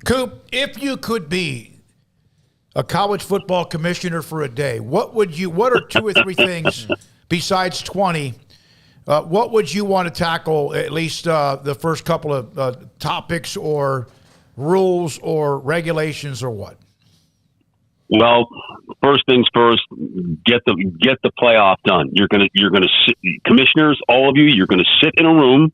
Coop, if you could be a college football commissioner for a day, what are 2 or 3 things besides 20? What would you want to tackle, at least the first couple of topics or rules or regulations or what? Well, first things first, get the playoff done. You're gonna sit, commissioners, all of you, you're gonna sit in a room.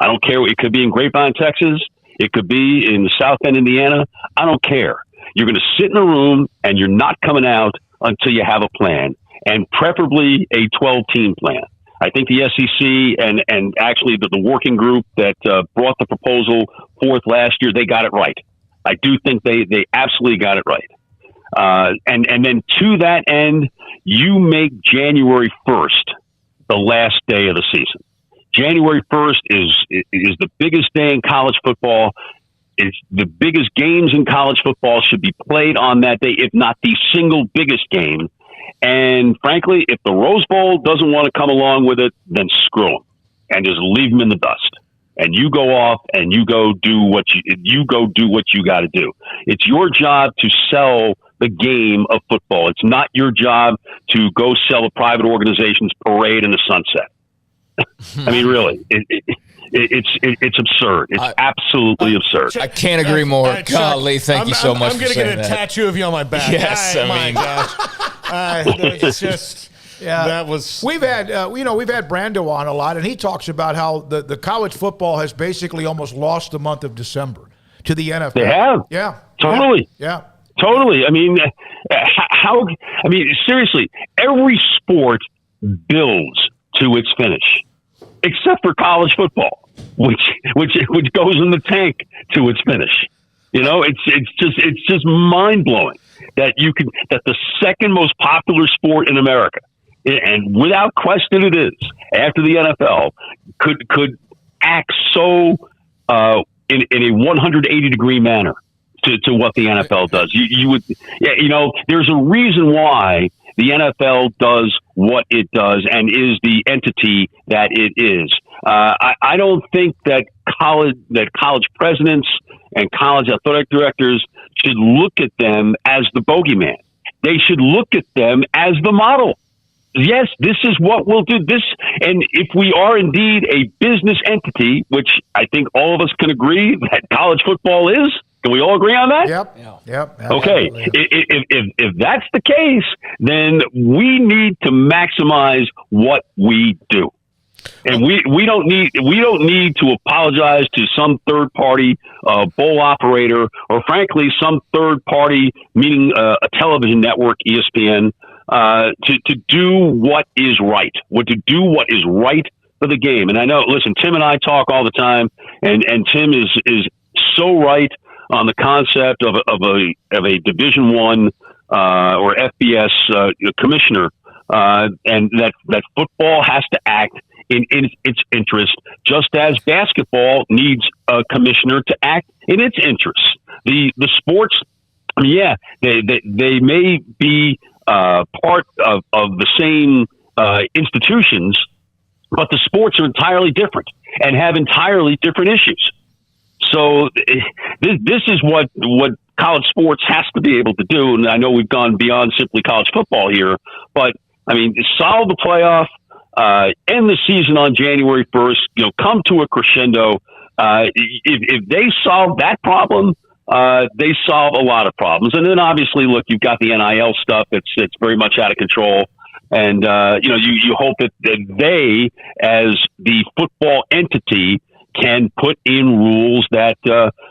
I don't care. It could be in Grapevine, Texas. It could be in South Bend, Indiana. I don't care. You're gonna sit in a room and you're not coming out until you have a plan, and preferably a 12-team plan. I think the SEC and actually the working group that brought the proposal forth last year, they got it right. I do think they absolutely got it right. And then to that end, you make January 1st the last day of the season. January 1st is the biggest day in college football. It's the biggest games in college football should be played on that day, if not the single biggest game. And frankly, if the Rose Bowl doesn't want to come along with it, then screw them and just leave them in the dust. And you go off and you go do what you got to do. It's your job to sell the game of football. It's not your job to go sell a private organization's parade in the sunset. I mean, really, it's absurd. It's absolutely absurd. I can't agree more. Golly, thank you so much. I'm going to get a tattoo of you on my back. Yes, my gosh. It's just. Yeah, that was. We've had Brando on a lot, and he talks about how the college football has basically almost lost the month of December to the NFL. They have, yeah, totally, yeah, totally. I mean, seriously, every sport builds to its finish, except for college football, which goes in the tank to its finish. You know, it's just mind blowing that the second most popular sport in America, and without question it is, after the NFL, could act so in a 180-degree manner to what the NFL does. You would, there's a reason why the NFL does what it does and is the entity that it is. I don't think that college presidents and college athletic directors should look at them as the bogeyman. They should look at them as the model. Yes, this is what we'll do. This, and if we are indeed a business entity, which I think all of us can agree that college football is, can we all agree on that? Yep. Okay. If that's the case, then we need to maximize what we do. And we don't need to apologize to some third party bowl operator, or frankly some third party, meaning a television network, ESPN, to do what is right. To do what is right for the game. And I know, listen, Tim and I talk all the time, and Tim is so right on the concept of a Division I or FBS commissioner, and that football has to act in its interest, just as basketball needs a commissioner to act in its interests. The sports, they may be part of the same institutions, but the sports are entirely different and have entirely different issues. So this is what college sports has to be able to do. And I know we've gone beyond simply college football here, but I mean, solve the playoff, end the season on January 1st, come to a crescendo. If they solve that problem, they solve a lot of problems. And then obviously, look, you've got the NIL stuff. It's very much out of control. And, you hope that they, as the football entity, can put in rules that,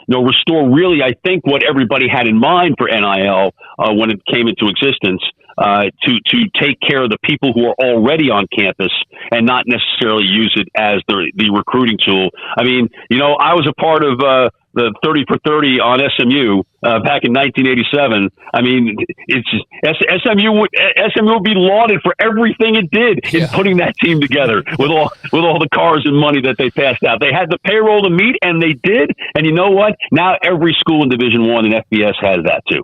restore really, I think, what everybody had in mind for NIL when it came into existence, to take care of the people who are already on campus and not necessarily use it as the recruiting tool. I mean, I was a part of the 30 for 30 on SMU back in 1987. I mean, SMU would be lauded for everything it did in putting that team together with all the cars and money that they passed out. They had the payroll to meet, and they did. And you know what? Now every school in Division I and FBS has that too.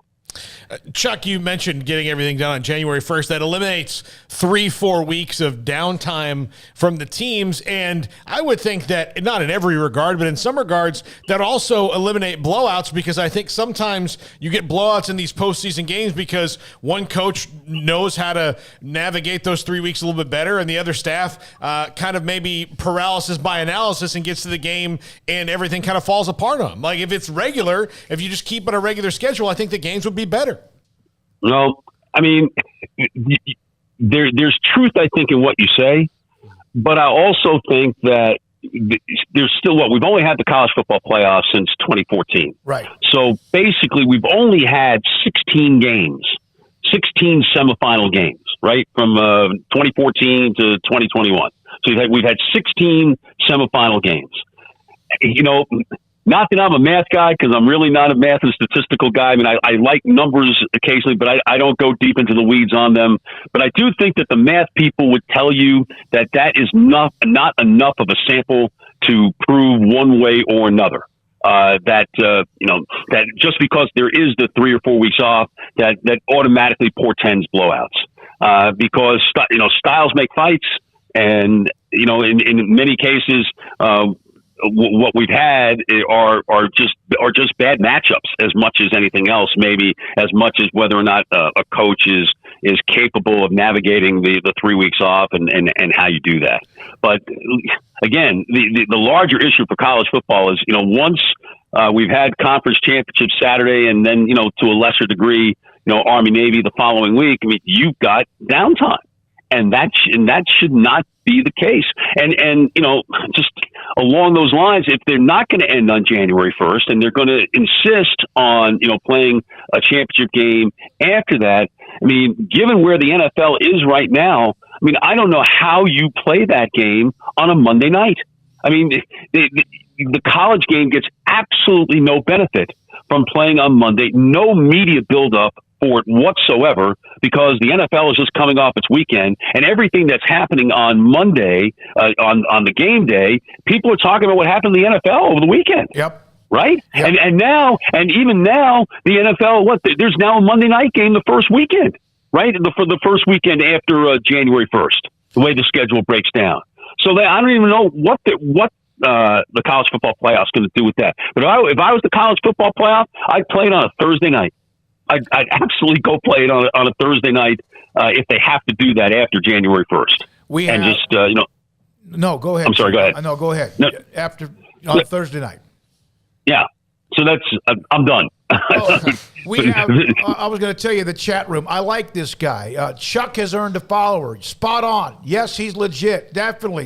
Chuck, you mentioned getting everything done on January 1st. That eliminates 3-4 weeks of downtime from the teams. And I would think that, not in every regard, but in some regards, that also eliminate blowouts, because I think sometimes you get blowouts in these postseason games because one coach knows how to navigate those 3 weeks a little bit better, and the other staff kind of maybe paralysis by analysis and gets to the game and everything kind of falls apart on them. Like, if it's regular, if you just keep on a regular schedule, I think the games would be better. No, I mean, there's truth, I think, in what you say, but I also think that there's still we've only had the college football playoffs since 2014. Right. So basically, we've only had 16 games, 16 semifinal games, right, from 2014 to 2021. So we've had 16 semifinal games. You know, not that I'm a math guy, because I'm really not a math and statistical guy. I mean, I like numbers occasionally, but I don't go deep into the weeds on them. But I do think that the math people would tell you that is not enough of a sample to prove one way or another. That just because there is the 3 or 4 weeks off, that automatically portends blowouts. Because styles make fights, and in many cases, what we've had are just bad matchups as much as anything else, maybe as much as whether or not a coach is capable of navigating the 3 weeks off and how you do that. But again, the larger issue for college football is, once we've had conference championships Saturday, and then, to a lesser degree, Army Navy the following week, I mean, you've got downtime. And that should not be the case. And just along those lines, if they're not going to end on January 1st and they're going to insist on, playing a championship game after that, I mean, given where the NFL is right now, I mean, I don't know how you play that game on a Monday night. I mean, the college game gets absolutely no benefit from playing on Monday, no media buildup for it whatsoever, because the NFL is just coming off its weekend, and everything that's happening on Monday, on the game day, people are talking about what happened in the NFL over the weekend. Yep. Right? Yep. And even now, the NFL, there's now a Monday night game the first weekend, right? For the first weekend after January 1st, the way the schedule breaks down. So I don't even know what the college football playoff is going to do with that. But if I was the college football playoff, I'd play it on a Thursday night. I'd absolutely go play it on a Thursday night if they have to do that after January 1st. No, go ahead. I'm sorry, go ahead. No, go ahead. No. After on Thursday night. Yeah. So I'm done. We have. I was going to tell you the chat room. I like this guy. Chuck has earned a follower. Spot on. Yes, he's legit. Definitely.